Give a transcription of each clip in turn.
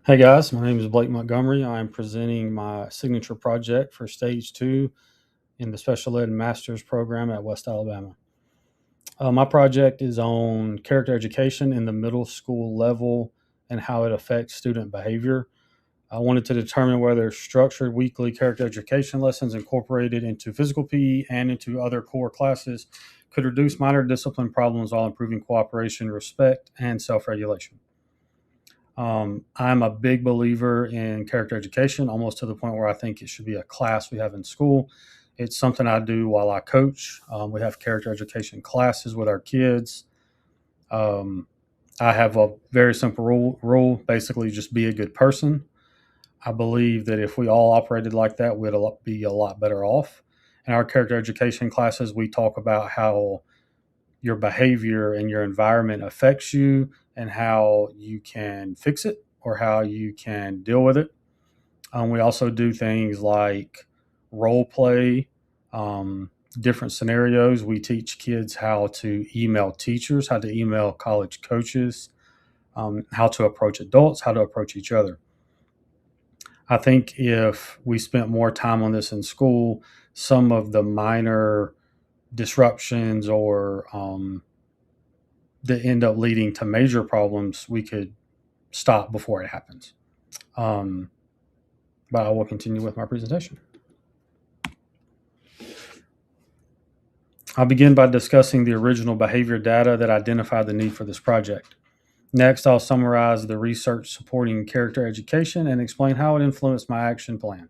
Hey guys, my name is Blake Montgomery. I'm presenting my signature project for stage two in the special ed master's program at West Alabama. My project is on character education in the middle school level and how it affects student behavior. I wanted to determine whether structured weekly character education lessons incorporated into physical PE and into other core classes could reduce minor discipline problems while improving cooperation, respect, and self regulation. I'm a big believer in character education, almost to the point where I think it should be a class we have in school. It's something I do while I coach. We have character education classes with our kids. Um, I have a very simple rule basically, just be a good person. I believe that if we all operated like that, we'd be a lot better off. In our character education classes, we talk about how your behavior and your environment affects you and how you can fix it or how you can deal with it. We also do things like role play, different scenarios. We teach kids how to email teachers, how to email college coaches, how to approach adults, how to approach each other. I think if we spent more time on this in school, some of the minor disruptions or that end up leading to major problems, we could stop before it happens. Um, but I will continue with my presentation. I'll begin by discussing the original behavior data that identified the need for this project. Next, I'll summarize the research supporting character education and explain how it influenced my action plan.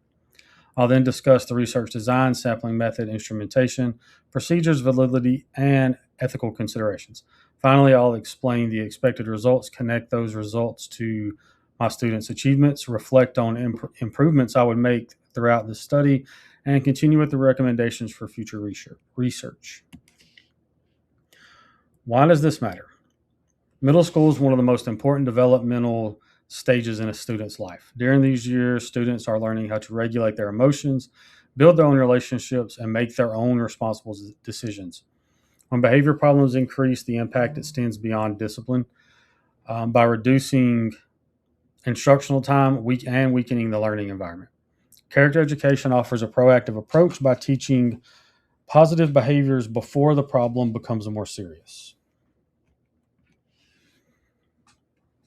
I'll then discuss the research design, sampling method, instrumentation, procedures, validity, and ethical considerations. Finally, I'll explain the expected results, connect those results to my students' achievements, reflect on improvements I would make throughout the study, and continue with the recommendations for future research. Why does this matter? Middle school is one of the most important developmental stages in a student's life. During these years, students are learning how to regulate their emotions, build their own relationships, and make their own responsible decisions. When behavior problems increase, the impact extends beyond discipline by reducing instructional time and weakening the learning environment. Character education offers a proactive approach by teaching positive behaviors before the problem becomes more serious.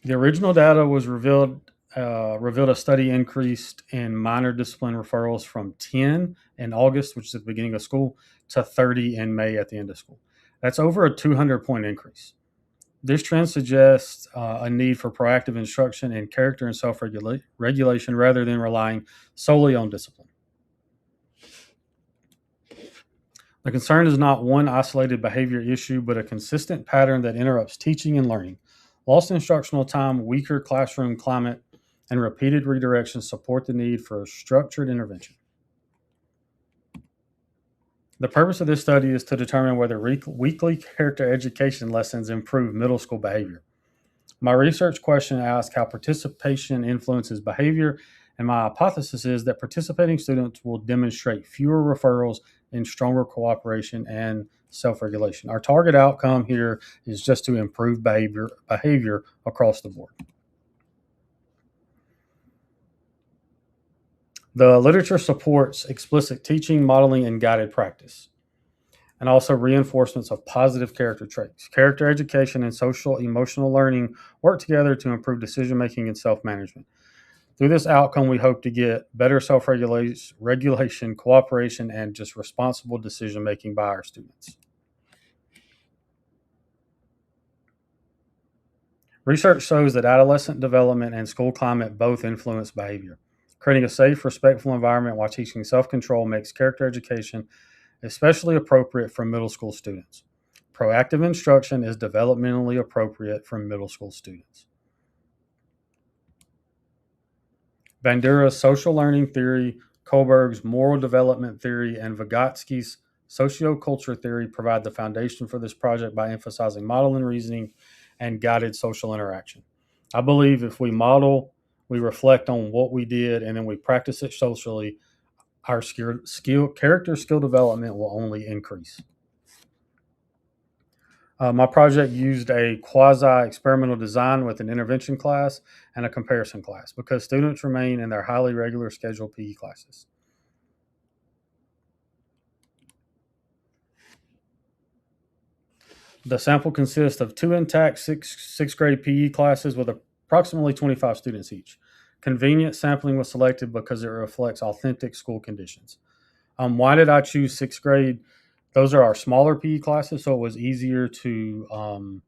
The original data was revealed a study increased in minor discipline referrals from 10 in August, which is at the beginning of school, to 30 in May at the end of school. That's over a 200-point increase. This trend suggests a need for proactive instruction in character and self-regulation rather than relying solely on discipline. The concern is not one isolated behavior issue, but a consistent pattern that interrupts teaching and learning. Lost instructional time, weaker classroom climate, and repeated redirections support the need for a structured intervention. The purpose of this study is to determine whether weekly character education lessons improve middle school behavior. My research question asks how participation influences behavior, and my hypothesis is that participating students will demonstrate fewer referrals and stronger cooperation and self-regulation. Our target outcome here is just to improve behavior across the board. The literature supports explicit teaching, modeling, and guided practice, and also reinforcements of positive character traits. Character education and social emotional learning work together to improve decision making and self management. Through this outcome, we hope to get better self regulation, cooperation, and just responsible decision making by our students. Research shows that adolescent development and school climate both influence behavior. Creating a safe, respectful environment while teaching self control makes character education especially appropriate for middle school students. Proactive instruction is developmentally appropriate for middle school students. Bandura's social learning theory, Kohlberg's moral development theory, and Vygotsky's socioculture theory provide the foundation for this project by emphasizing model and reasoning and guided social interaction. I believe if we model, we reflect on what we did, and then we practice it socially, our character skill development will only increase. My project used a quasi experimental design with an intervention class and a comparison class because students remain in their highly regular scheduled PE classes. The sample consists of two intact sixth grade PE classes with approximately 25 students each. Convenient sampling was selected because it reflects authentic school conditions. Why did I choose sixth grade? Those are our smaller PE classes, so it was easier to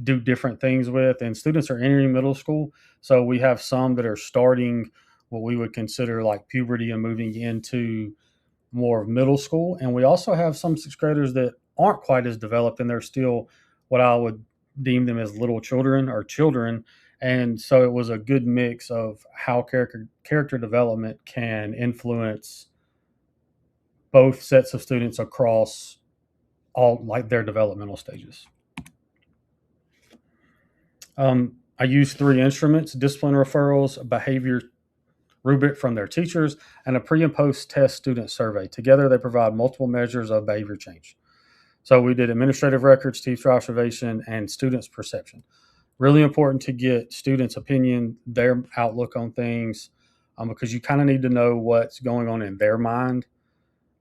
do different things with. And students are entering middle school, so we have some that are starting what we would consider like puberty and moving into more of middle school. And we also have some sixth graders that aren't quite as developed, and they're still what I would deem them as little children or children. And so it was a good mix of how character development can influence both sets of students across all like their developmental stages. I used three instruments: discipline referrals, a behavior rubric from their teachers, and a pre and post test student survey. Together, they provide multiple measures of behavior change. So we did administrative records, teacher observation, and students' perception. Really important to get students' opinion, their outlook on things, because you kind of need to know what's going on in their mind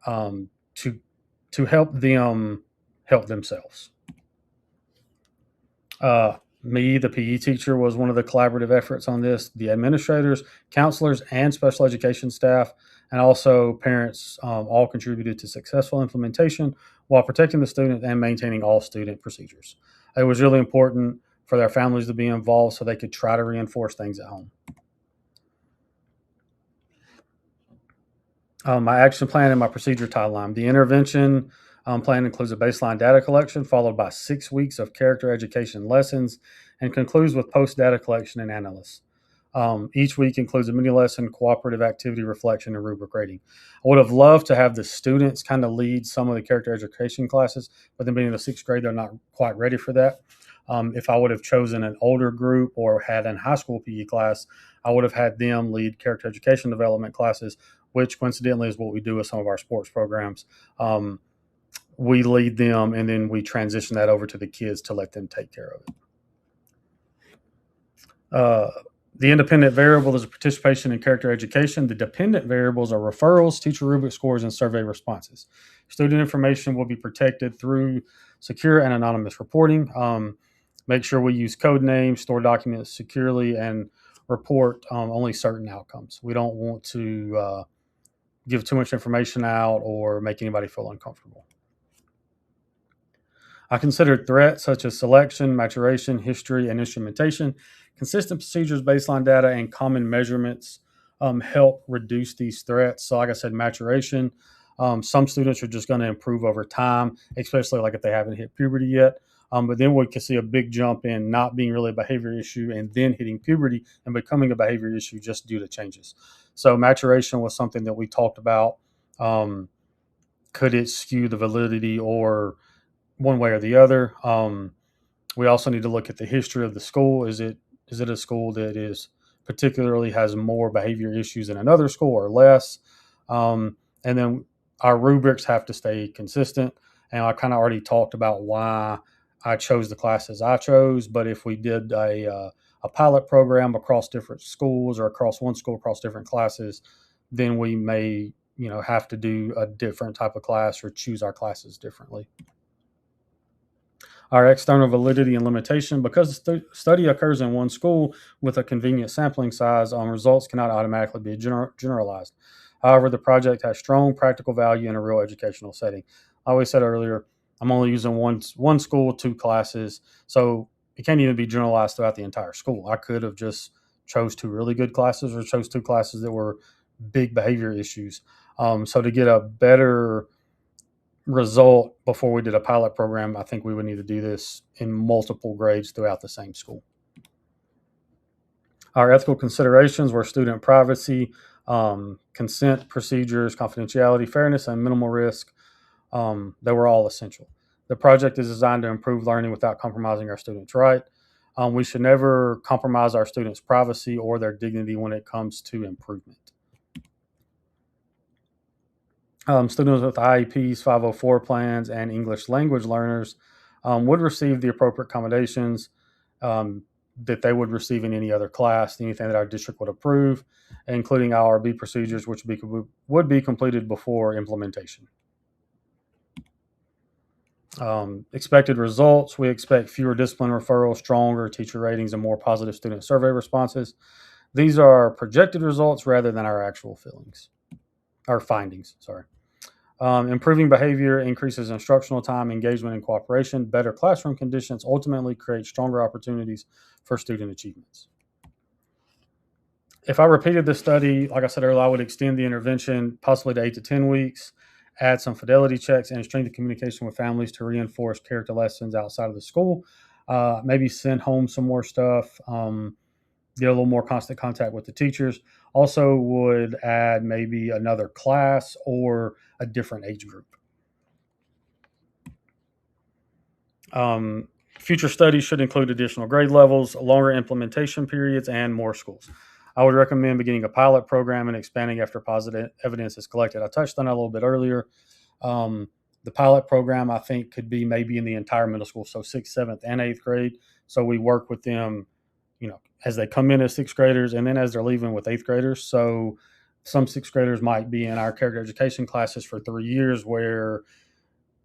um, to help them help themselves. Me, the PE teacher, was one of the collaborative efforts on this. The administrators, counselors, and special education staff, and also parents all contributed to successful implementation while protecting the student and maintaining all student procedures. It was really important for their families to be involved so they could try to reinforce things at home. My action plan and my procedure timeline. The intervention plan includes a baseline data collection followed by 6 weeks of character education lessons and concludes with post data collection and analysis. Each week includes a mini lesson, cooperative activity reflection, and rubric rating. I would have loved to have the students kind of lead some of the character education classes, but then being in the sixth grade, they're not quite ready for that. If I would have chosen an older group or had a high school PE class, I would have had them lead character education development classes, which coincidentally is what we do with some of our sports programs. We lead them and then we transition that over to the kids to let them take care of it. Uh, the independent variable is participation in character education. The dependent variables are referrals, teacher rubric scores, and survey responses. Student information will be protected through secure and anonymous reporting. Make sure we use code names, store documents securely, and report only certain outcomes. We don't want to give too much information out or make anybody feel uncomfortable. I considered threats such as selection, maturation, history, and instrumentation. Consistent procedures, baseline data, and common measurements help reduce these threats. So, like I said, maturation. Some students are just going to improve over time, especially like if they haven't hit puberty yet. But then we can see a big jump in not being really a behavior issue and then hitting puberty and becoming a behavior issue just due to changes. So, maturation was something that we talked about. Could it skew the validity or one way or the other? We also need to look at the history of the school. Is it a school that is particularly has more behavior issues than another school or less? And then our rubrics have to stay consistent. And I kind of already talked about why I chose the classes I chose. But if we did a pilot program across different schools or across one school across different classes, then we may have to do a different type of class or choose our classes differently. Our external validity and limitation. Because the study occurs in one school with a convenient sampling size, results cannot automatically be generalized. However, the project has strong practical value in a real educational setting. Like we said earlier, I'm only using one school, two classes, so it can't even be generalized throughout the entire school. I could have just chose two really good classes or chose two classes that were big behavior issues. So to get a better result before we did a pilot program, I think we would need to do this in multiple grades throughout the same school. Our ethical considerations were student privacy, consent procedures, confidentiality, fairness, and minimal risk. They were all essential. The project is designed to improve learning without compromising our students' right. We should never compromise our students' privacy or their dignity when it comes to improvement. Students with IEPs, 504 plans, and English language learners would receive the appropriate accommodations that they would receive in any other class, anything that our district would approve, including IRB procedures, which would be completed before implementation. Expected results, we expect fewer discipline referrals, stronger teacher ratings, and more positive student survey responses. These are projected results rather than our actual findings. Improving behavior, increases instructional time, engagement, and cooperation, better classroom conditions ultimately create stronger opportunities for student achievements. If I repeated this study, like I said earlier, I would extend the intervention possibly to 8 to 10 weeks, add some fidelity checks, and strengthen communication with families to reinforce character lessons outside of the school. Maybe send home some more stuff, get a little more constant contact with the teachers. Also would add maybe another class or a different age group. Future studies should include additional grade levels, longer implementation periods, and more schools. I would recommend beginning a pilot program and expanding after positive evidence is collected. I touched on that a little bit earlier. The pilot program, I think, could be maybe in the entire middle school, so 6th, 7th, and 8th grade. So we work with them, as they come in as 6th graders and then as they're leaving with 8th graders. So some 6th graders might be in our character education classes for 3 years, where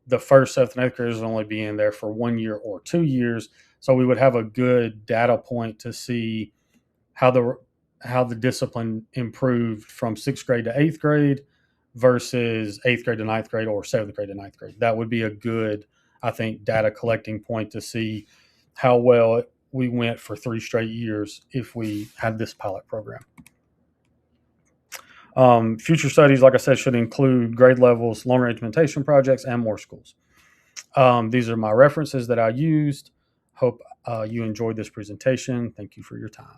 the 1st, 7th, and 8th graders will only be in there for 1 year or 2 years. So we would have a good data point to see how the discipline improved from 6th grade to 8th grade versus 8th grade to 9th grade or 7th grade to 9th grade. That would be a good, I think, data collecting point to see how well we went for 3 straight years if we had this pilot program. Future studies, like I said, should include grade levels, longer implementation projects, and more schools. These are my references that I used. Hope you enjoyed this presentation. Thank you for your time.